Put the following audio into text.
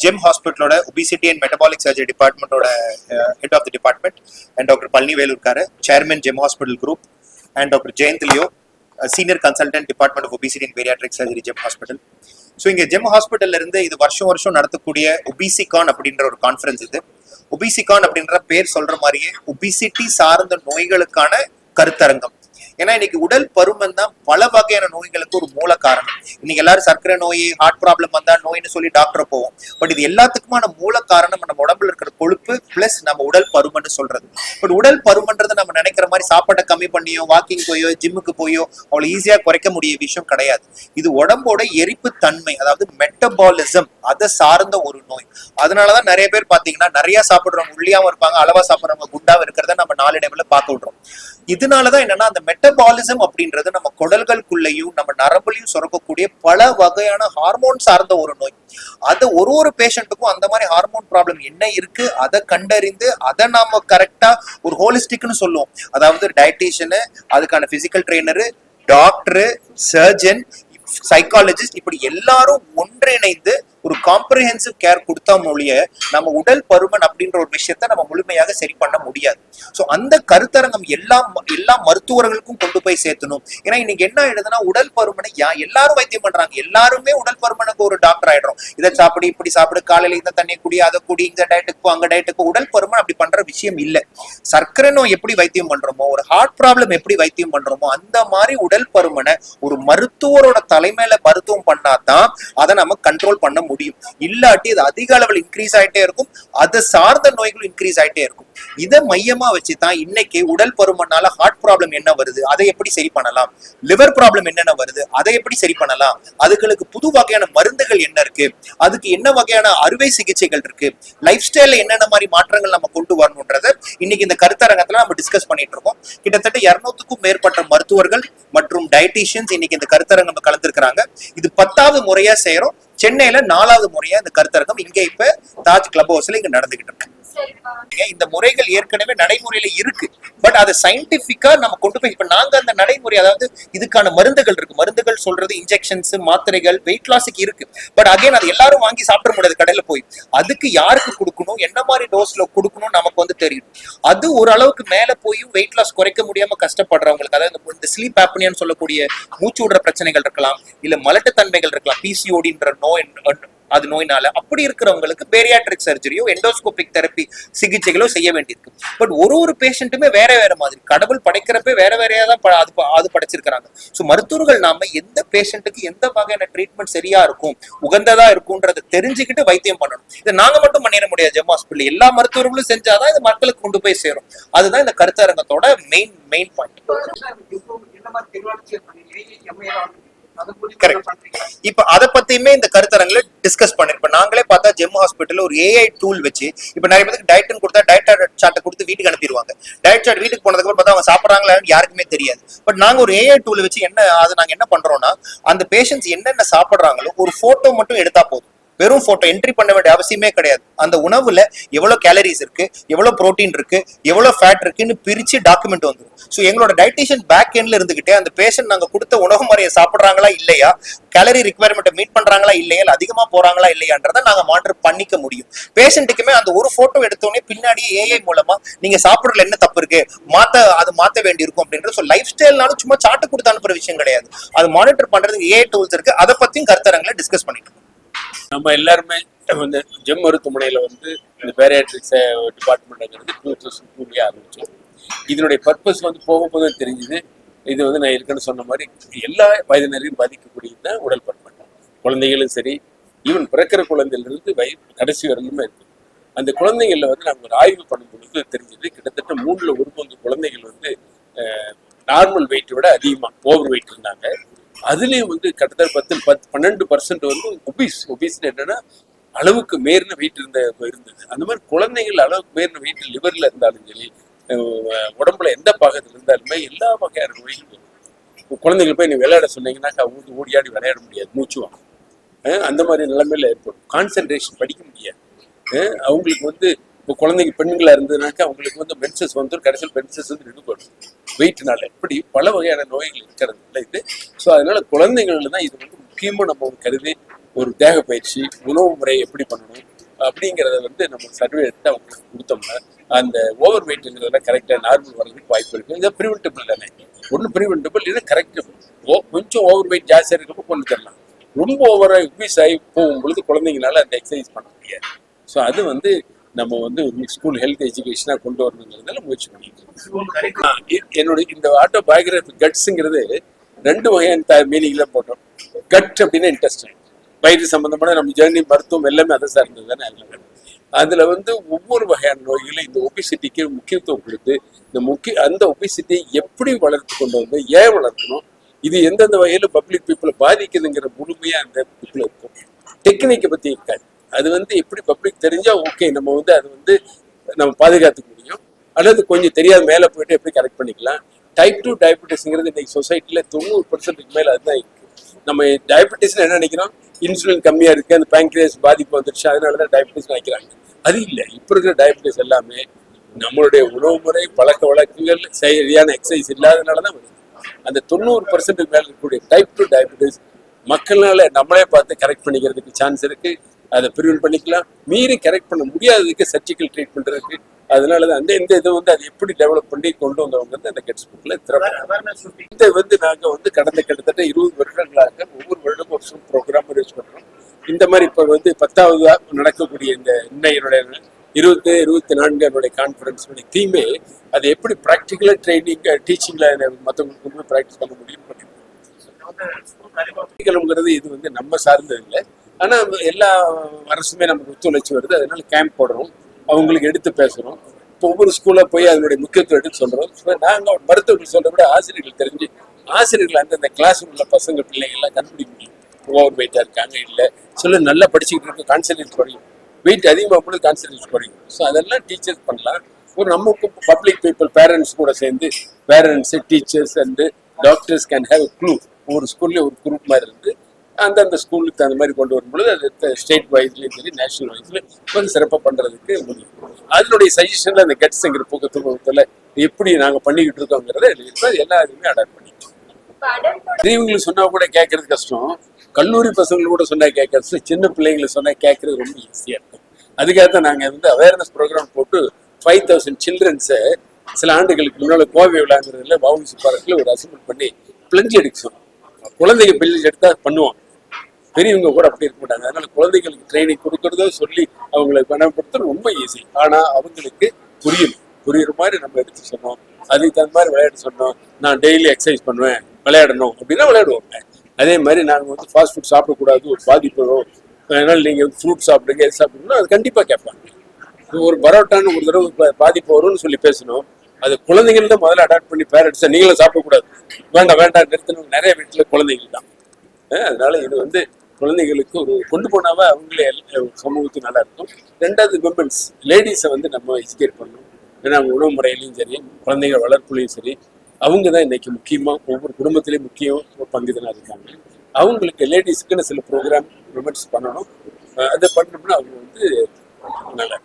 GeM ஹாஸ்பிட்டலோட obesity and metabolic surgery டிபார்ட்மெண்ட்டோட head of the department and doctor Palanivelu இருக்காரு, chairman Gem hospital group, and doctor Jayanth Leo, senior consultant department of obesity and bariatric surgery Gem hospital. So இங்கே ஜெம் ஹாஸ்பிட்டல்ல இருந்து இது வருஷம் நடத்தக்கூடிய ஒபிசிகான் அப்படின்ற ஒரு கான்ஃபரன்ஸ். இது ஒபிசிகான் அப்படின்ற பேர் சொல்ற மாதிரியே ஒபிசிட்டி சார்ந்த நோய்களுக்கான கருத்தரங்கம். ஏன்னா இன்னைக்கு உடல் பருமன் தான் பல வகையான நோய்களுக்கு ஒரு மூல காரணம். இன்னைக்கு எல்லாரும் சர்க்கரை நோய், ஹார்ட் ப்ராப்ளம் வந்தா நோய்னு சொல்லி டாக்டர் போவோம். பட் இது எல்லாத்துக்குமான மூல காரணம் நம்ம உடம்புல இருக்கிற கொழுப்பு பிளஸ் நம்ம உடல் பருமன் சொல்றது. பட் உடல் பருமன்றது நம்ம நினைக்கிற மாதிரி சாப்பாட்டை கம்மி பண்ணியோ, வாக்கிங் போயோ, ஜிம்முக்கு போயோ அவ்வளவு ஈஸியா குறைக்க முடிய விஷயம் கிடையாது. இது உடம்போட எரிப்பு தன்மை, அதாவது மெட்டபாலிசம், அதை சார்ந்த ஒரு நோய். அதனாலதான் நிறைய பேர் பாத்தீங்கன்னா நிறைய சாப்பிடுறவங்க ஒல்லியாவும் இருப்பாங்க, அளவா சாப்பிடுறவங்க குண்டாவும் இருக்கிறத நம்ம நாளடைவுல பார்க்க விடுறோம். இதனாலதான் என்னன்னா அந்த மெட்டபாலிசம் அப்படின்றது நம்ம குடல்களுக்குள்ளேயும் நம்ம நரம்புலையும் சுரக்கக்கூடிய பல வகையான ஹார்மோன் சார்ந்த ஒரு நோய். அது ஒரு பேஷண்ட்டுக்கும் அந்த மாதிரி ஹார்மோன் ப்ராப்ளம் என்ன இருக்கு அதை கண்டறிந்து அதை நாம கரெக்டா ஒரு ஹோலிஸ்டிக்னு சொல்லுவோம். அதாவது டயட்டீஷியனு, அதுக்கான physical trainer, doctor, surgeon, psychologist, இப்படி எல்லாரும் ஒன்றிணைந்து ஒரு காம்ப்ரிஹென்சிவ் கேர் கொடுத்தா மொழிய நம்ம உடல் பருமன் அப்படின்ற ஒரு விஷயத்த நம்ம முழுமையாக சரி பண்ண முடியாது. ஸோ அந்த கருத்தரங்கம் எல்லா மருத்துவர்களுக்கும் கொண்டு போய் சேர்த்தணும். ஏன்னா இன்னைக்கு என்ன ஆயிடுதுன்னா உடல் பருமனை எல்லாரும் வைத்தியம் பண்றாங்க. எல்லாருமே உடல் பருமனுக்கு ஒரு டாக்டர் ஆயிடுறோம். இதை சாப்பிடு, இப்படி சாப்பிடு, காலையில இந்த தண்ணி குடி, அதை குடி, இந்த டயட்டுக்கு போ, அங்க டயட்டுக்கு. உடல் பருமன் அப்படி பண்ற விஷயம் இல்லை. சர்க்கரை நோய் எப்படி வைத்தியம் பண்றோமோ, ஒரு ஹார்ட் ப்ராப்ளம் எப்படி வைத்தியம் பண்றோமோ, அந்த மாதிரி உடல் பருமனை ஒரு மருத்துவரோட தலைமையில மருத்துவம் பண்ணாதான் அதை நம்ம கண்ட்ரோல் பண்ண முடியும். இல்லாட்டி அது அதிக அளவில் இன்க்ரீஸ் ஆயிட்டே இருக்கும், அதை சார்ந்த நோய்கள் இன்க்ரீஸ் ஆயிட்டே இருக்கும். இதை மையமா வச்சுதான் இன்னைக்கு உடல் பருமனால ஹார்ட் ப்ராப்ளம் என்ன வருது, அதை எப்படி சரி பண்ணலாம், லிவர் ப்ராப்ளம் என்னென்ன வருது, அதை எப்படி சரி பண்ணலாம், அதுகளுக்கு புது வகையான மருந்துகள் என்ன இருக்கு, அதுக்கு என்ன வகையான அறுவை சிகிச்சைகள் இருக்கு, லைஃப் ஸ்டைல்ல என்னென்ன மாதிரி மாற்றங்கள் நம்ம கொண்டு வரணும்ன்றத இன்னைக்கு இந்த கருத்தரங்கத்துல நம்ம டிஸ்கஸ் பண்ணிட்டு இருக்கோம். கிட்டத்தட்ட 200க்கும் மேற்பட்ட மருத்துவர்கள் மற்றும் டயட்டீஷியன்ஸ் இன்னைக்கு இந்த கருத்தரங்கம் கலந்துருக்கிறாங்க. இது 10வது முறையா செய்யறோம். சென்னையில 4வது முறையா இந்த கருத்தரங்கம் இங்க இப்ப தாஜ் கிளப் ஹவுஸ்ல இங்க நடந்துகிட்டு இருக்கு. இந்த முறைகள் ஏற்கனவே நடைமுறையில இருக்கு. பட் அதை சயின்டிபிக்கா நம்ம கொண்டு போய் இப்ப நாங்க அந்த நடைமுறை, அதாவது இதுக்கான மருந்துகள் இருக்கு. மருந்துகள் சொல்றது இன்ஜெக்ஷன்ஸ், மாத்திரைகள், வெயிட் லாஸுக்கு இருக்கு. பட் அகைன் அது எல்லாரும் வாங்கி சாப்பிட முடியாது கடையில போய். அதுக்கு யாருக்கு கொடுக்கணும், என்ன மாதிரி டோஸ்ல கொடுக்கணும் நமக்கு தெரியும். அது ஓரளவுக்கு மேல போயும் வெயிட் லாஸ் குறைக்க முடியாம கஷ்டப்படுறவங்களுக்கு, அதாவது இந்த ஸ்லீப் ஆப்னியான்னு சொல்லக்கூடிய மூச்சு விடுற பிரச்சனைகள் இருக்கலாம், இல்ல மலட்டுத்தன்மைகள் இருக்கலாம், பிசிஓடின்ற நோய், அது நோயினால அப்படி இருக்கிறவங்களுக்கு பேரியாட்ரிக் சர்ஜரியோ எண்டோஸ்கோபிக் தெரப்பி சிகிச்சைகளோ செய்ய வேண்டியிருக்கு. பட் ஒரு பேஷண்ட்டுமே வேற மாதிரி, கடவுள் படைக்கிறப்ப வேறையா தான் அது படைச்சிருக்கிறாங்க. ஸோ மருத்துவர்கள் நாம எந்த பேஷண்ட்டுக்கு எந்த வகையான ட்ரீட்மெண்ட் சரியா இருக்கும், உகந்ததா இருக்கும்ன்றதை தெரிஞ்சுக்கிட்டு வைத்தியம் பண்ணணும். இதை நாங்க மட்டும் பண்ணிட முடியாது. ஜெம் ஹாஸ்பிட்டல் எல்லா மருத்துவர்களும் செஞ்சாதான் இது மக்களுக்கு கொண்டு போய் சேரும். அதுதான் இந்த கருத்தரங்கத்தோட மெயின் பாயிண்ட். இப்ப அதை பத்தியுமே இந்த கருத்தரங்களை டிஸ்கஸ் பண்ணிருப்போம். நாங்களே பார்த்தா ஜெம் ஹாஸ்பிட்டல் ஒரு ஏஐ டூல் வச்சு, இப்ப நிறைய பேருக்கு டயட்னு கொடுத்தா டயட் சார்ட்டை கொடுத்து வீட்டுக்கு அனுப்பிடுவாங்க. டயட் சார்ட் வீட்டுக்கு போனதுக்கு அப்புறம் பார்த்தா அவங்க சாப்பிடறாங்களான்னு யாருக்குமே தெரியாது. பட் நாங்க ஒரு ஏஐ டூல் வச்சு நாங்க என்ன பண்றோம்னா, அந்த பேஷண்ட்ஸ் என்னென்ன சாப்பிடுறாங்களோ ஒரு போட்டோ மட்டும் எடுத்தா போதும். வெறும் போட்டோ என்ட்ரி பண்ண வேண்டிய அவசியமே கிடையாது. அந்த உணவுல எவ்வளவு கேலரிஸ் இருக்கு, எவ்வளவு புரோட்டீன் இருக்கு, எவ்வளவு ஃபேட் இருக்குன்னு பிரிச்சு டாக்குமெண்ட் வந்துடும். ஸோ எங்களோட டயட்டீஷியன் பேக் எண்ட்ல இருந்துகிட்டே அந்த பேஷண்ட் நாங்க கொடுத்த உணவு முறையை சாப்பிட்றாங்களா இல்லையா, கேலரி ரிக்வயர்மெண்ட் மீட் பண்றாங்களா இல்லையா, அதிகமா போறாங்களா இல்லையான்றதை நாங்க மானிட்டர் பண்ணிக்க முடியும். பேஷண்ட்டுக்குமே அந்த ஒரு போட்டோ எடுத்தோடனே பின்னாடியே ஏஐ மூலமா நீங்க சாப்பிடுறதுல என்ன தப்பு இருக்கு, மாத்த வேண்டி இருக்கும் அப்படின்றது. ஸோ லைஃப் ஸ்டைல்னாலும் சும்மா சாட்டு கொடுத்து அனுப்புற விஷயம் கிடையாது. அது மானிட்டர் பண்றதுக்கு ஏஐ டூல்ஸ் இருக்கு. அதை பத்தியும் கருத்தரங்களை டிஸ்கஸ் பண்ணிட்டு இருக்கோம். நம்ம எல்லாருமே ஜெம் மருத்துவமனையில் இந்த பேரியாட்ரிக்ஸ் டிபார்ட்மெண்ட்ங்கிறது 2002 ஆரம்பிச்சோம். இதனுடைய பர்பஸ் போக போக தெரிஞ்சுது. இது நான் ஏற்கனவே சொன்ன மாதிரி எல்லா வயதினரையும் பாதிக்கக்கூடியது உடல் பருமன். குழந்தைகளும் சரி, ஈவன் பிறக்கிற குழந்தையிலிருந்து கடைசி வரலுமே இருக்கு. அந்த குழந்தைகளில் நாங்கள் ஒரு ஆய்வு பண்ணும்பொழுது தெரிஞ்சது, கிட்டத்தட்ட 3ல் 1 பங்கு குழந்தைகள் நார்மல் வெயிட்டை விட அதிகமாக ஓவர் வெயிட் இருந்தாங்க. அதுலேயும் கிட்டத்தட்ட 12% ஒபீஸ் என்னன்னா அளவுக்கு மீறின வெயிட் இருந்தது. அந்த மாதிரி குழந்தைகள் அளவுக்கு மீறின வெயிட் லிவர்ல இருந்தாலும் சரி, உடம்புல எந்த பாகத்தில் இருந்தாலுமே எல்லா வகையான நோய்கள். குழந்தைகள் போய் நீ விளையாட சொன்னீங்கன்னாக்கா ஓடியாடி விளையாட முடியாது, மூச்சுவாங்க. அந்த மாதிரி நிலைமையில ஏற்படும். கான்சென்ட்ரேஷன் படிக்க முடியாது. அவங்களுக்கு இப்போ குழந்தைங்க பெண்களா இருந்ததுனாக்கா அவங்களுக்கு மென்சஸ் கடைசியில் மென்சஸ் விடுபடும் வெயிட்னால. இப்படி பல வகையான நோய்கள் இருக்கிறதுனால இது. ஸோ அதனால குழந்தைகள் தான் இது முக்கியமாக நம்ம கருதி ஒரு தேக பயிற்சி, உணவு முறை எப்படி பண்ணணும் அப்படிங்கிறத வந்து நம்ம சர்வே எடுத்து அவங்களுக்கு கொடுத்தோம்னா அந்த ஓவர் வெயிட்ங்கிறதுல கரெக்டாக நார்மல் வர்றதுக்கு வாய்ப்பு இருக்கு. இதை ப்ரிவென்டபிள் தானே, ஒன்று ப்ரிவென்டபிள், இது கரெக்டபிள். கொஞ்சம் ஓவர் வெயிட் ஜாஸ்தியாக இருக்கப்போ கொண்டு தரலாம். ரொம்ப ஓவராக ஒபீஸ் ஆகி போகும்பொழுது குழந்தைங்களால அந்த எக்ஸசைஸ் பண்ண முடியாது. ஸோ அது வந்து நம்ம வந்து ஸ்கூல் ஹெல்த் எஜுகேஷனாக கொண்டு வரணுங்கிறதுல முயற்சி பண்ணிட்டு என்னோட இந்த ஆட்டோ பயோகிராஃபி கட்ஸுங்கிறது 2 வகையான மீனிங்ல போட்டோம். கட் அப்படின்னா இன்ட்ரெஸ்டிங், வயிறு சம்பந்தமான நம்ம ஜேர்னி, மருத்துவம் எல்லாமே அதை சார்ந்தது தானே. அதுல வந்து ஒவ்வொரு வகையான நோய்களும் இந்த ஒபிசிட்டிக்கு முக்கியத்துவம் கொடுத்து அந்த ஒபிசிட்டியை எப்படி வளர்த்து கொண்டு வந்து ஏன் வளர்க்கணும், இது எந்தெந்த வகையில பப்ளிக் பீப்புளை பாதிக்குதுங்கிற முழுமையா அந்த புக்ல இருக்கும். டெக்னிக்கை பத்தி இருக்காது. அது வந்து எப்படி பப்ளிக் தெரிஞ்சா ஓகே, நம்ம வந்து அது வந்து நம்ம பாதுகாத்துக்க முடியும், அல்லது கொஞ்சம் தெரியாத மேலே போயிட்டு எப்படி கரெக்ட் பண்ணிக்கலாம். டைப் 2 டயபெட்டிஸ்ங்கிறது இன்னைக்கு சொசைட்டில 90% மேல அதுதான் இருக்கு. நம்ம டயபெட்டிஸ்ல என்ன நினைக்கிறோம், இன்சுலின் கம்மியா இருக்கு, அந்த பேங்க்ரியாஸ் பாதிப்பு வந்துருச்சு, அதனாலதான் டயபெட்டிஸ் நினைக்கிறாங்க. அது இல்லை. இப்ப இருக்கிற டயபெட்டிஸ் எல்லாமே நம்மளுடைய உணவு முறை, பழக்க வழக்கங்கள், சரியான எக்ஸசைஸ் இல்லாதனாலதான் வருது. அந்த 90% மேல இருக்கக்கூடிய டைப் 2 டயபெட்டிஸ் மக்களால நம்மளே பார்த்து கரெக்ட் பண்ணிக்கிறதுக்கு சான்ஸ் இருக்கு. அதை ப்ரிவென்ட் பண்ணிக்கலாம். மீறி கரெக்ட் பண்ண முடியாததுக்கு சர்ஜிக்கல் ட்ரீட்மெண்ட் இருக்கு. அதனாலதான் இந்த இதை வந்து அதை எப்படி டெவலப் பண்ணி கொண்டு வந்தவங்க வந்து அந்த கெட்ஸ் புக்ல இதை வந்து நாங்க வந்து கடந்த கிட்டத்தட்ட 20 வருடங்களாக ஒவ்வொரு வருடமும் ஒரு ப்ரோக்ராம் யூஸ் பண்றோம். இந்த மாதிரி இப்ப வந்து 10வது நடக்கக்கூடிய இந்த என்னுடைய 24 கான்ஃபரன்ஸ் தீமே அது எப்படி ப்ராக்டிக்கலா ட்ரைனிங் டீச்சிங்ல மற்றவங்களுக்கு ப்ராக்டிஸ் பண்ண முடியும் பண்ணிக்கிறது. இது வந்து நம்ம சார்ந்தது இல்லை. ஆனா எல்லா அரசுமே நமக்கு ஒத்துழைச்சி வருது. அதனால கேம்ப் போடுறோம், அவங்களுக்கு எடுத்து பேசுறோம். இப்போ ஒவ்வொரு ஸ்கூல்ல போய் அதனுடைய முக்கியத்துவம் எடுத்து சொல்றோம். நாங்க மருத்துவர்கள் சொல்ற விட ஆசிரியர்கள் தெரிஞ்சு ஆசிரியர்கள் அந்த கிளாஸ் உள்ள பசங்க பிள்ளைங்கள்லாம் கண்டுபிடிக்க முடியும். ஓவர் வெயிட்டா இருக்காங்க, இல்லை சொல்ல நல்லா படிச்சுக்கிட்டு இருக்க கான்சன்ட்ரேட் குறையும், வெயிட் அதிகமாக போது கான்சன்ட்ரேட் குறையும். ஸோ அதெல்லாம் டீச்சர்ஸ் பண்ணலாம். ஒரு நமக்கு பப்ளிக் பீப்புள் பேரண்ட்ஸ் கூட சேர்ந்து parents, teachers and doctors can have a clue. ஒரு ஸ்கூல்ல ஒரு குரூப் மாதிரி இருந்து அந்தந்த ஸ்கூலுக்கு தகுந்த மாதிரி கொண்டு வரும்பொழுது அது ஸ்டேட் வைஸ்லயும் சரி நேஷனல் வைஸ்ல கொஞ்சம் சிறப்பாக பண்றதுக்கு முடியும். அதனுடைய சஜஷன்ல அந்த கட்ஸ்ங்கிற போக்குவரத்துல எப்படி நாங்க பண்ணிக்கிட்டு இருக்கோங்கிறத எல்லா இதுவுமே அடாப்ட் பண்ணிக்கிறோம். பெரியவங்களுக்கு சொன்னா கூட கேட்கறது கஷ்டம், கல்லூரி பசங்களுக்கு கூட சொன்னா கேட்கறது, சின்ன பிள்ளைங்களுக்கு சொன்னா கேட்கறது ரொம்ப ஈஸியா இருக்கும். அதுக்காக நாங்க வந்து அவேர்னஸ் ப்ரோக்ராம் போட்டு 5000 சில்ட்ரன்ஸை சில ஆண்டுகளுக்கு முன்னால கோவை விழாங்கிறதுல வவுசி பார்க்ல ஒரு அசம்பிள் பண்ணி பிளஞ்ச் எடுக்க சொன்னோம். குழந்தைங்க பிளஞ்ச் எடுத்தா பண்ணுவாங்க, பெரியவங்க கூட அப்படி இருக்க மாட்டாங்க. அதனால குழந்தைகளுக்கு ட்ரைனிங் கொடுக்கறதோ சொல்லி அவங்களை பணப்படுத்துறது ரொம்ப ஈஸி. ஆனா அவங்களுக்கு புரியுற மாதிரி நம்ம எடுத்து சொன்னோம், அதுக்கு தகுந்த மாதிரி விளையாட சொன்னோம். நான் டெய்லி எக்ஸசைஸ் பண்ணுவேன், விளையாடணும் அப்படின்னா விளையாடுவாங்க. அதே மாதிரி நாங்கள் வந்து ஃபாஸ்ட் ஃபுட் சாப்பிடக்கூடாது, ஒரு பாதிப்பு வரும், அதனால நீங்க ஃப்ரூட் சாப்பிடுங்க, எது சாப்பிடுங்கன்னா அது கண்டிப்பா கேட்பாங்க. ஒரு பரோட்டான்னு ஒரு தடவை பாதிப்பு வரும்னு சொல்லி பேசணும், அது குழந்தைங்கள்ட்ட முதல்ல அடாப்ட் பண்ணி பேரண்ட்ஸ் நீங்களும் சாப்பிடக்கூடாது, வேண்டாம் நிறுத்தணும். நிறைய வீட்டுல குழந்தைகள் தான். அதனால இது வந்து குழந்தைகளுக்கு ஒரு கொண்டு போனாவே அவங்களே சமூகத்துக்கு நல்லா இருக்கும். 2வது விமன்ஸ் லேடிஸை வந்து நம்ம எஜுகேட் பண்ணணும். ஏன்னா அவங்க உணவு முறையிலையும் சரி, குழந்தைங்க வளர்ப்புலையும் சரி, அவங்க தான் இன்னைக்கு முக்கியமா ஒவ்வொரு குடும்பத்திலையும் முக்கியம் பங்குதலாக இருக்காங்க. அவங்களுக்கு லேடிஸுக்குன்னு சில ப்ரோக்ராம் விமன்ஸ் பண்ணணும். அதை பண்ணோம்னா அவங்க வந்து நல்லா